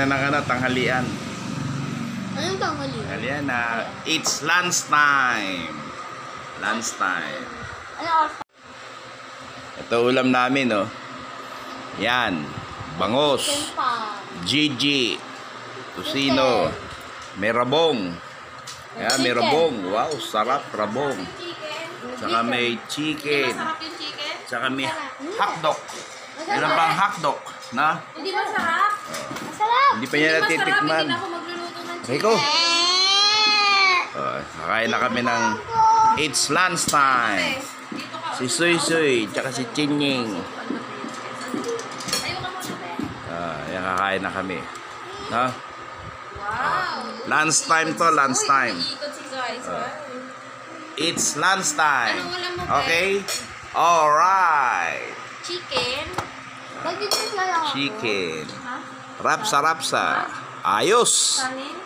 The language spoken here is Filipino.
na ng tanghalian. Anong tanghalian? Tanghalian na. It's lunch time. Lunch time. Ano oras? Ito ulam namin, oh. Yan. Bangos. Gigi. Tusino. May rabong. Yan, may rabong. Wow, sarap rabong. Saka may chicken. Masarap yung chicken? Saka may hotdog. Meron pang hotdog, na? Hindi masarap. Masarap! Hindi pa niya natitikman. Hindi na ako magluluto ng chicken. Rico. Kakain na kami ng it's lunch time. Dito ka. Si Suy Suy, tsaka si Chinying. Ayaw ka muna, be. Yan, kakain na kami. Ha? Wow. Lunch time to, lunch time. Ikot si guys. Wow. It's lunch time. Anong ulam mo, be? Okay? Alright. Chicken. Mag-drink na lang ako. Chicken. Ha? Rapsa rapsa. Ayos. Kanin.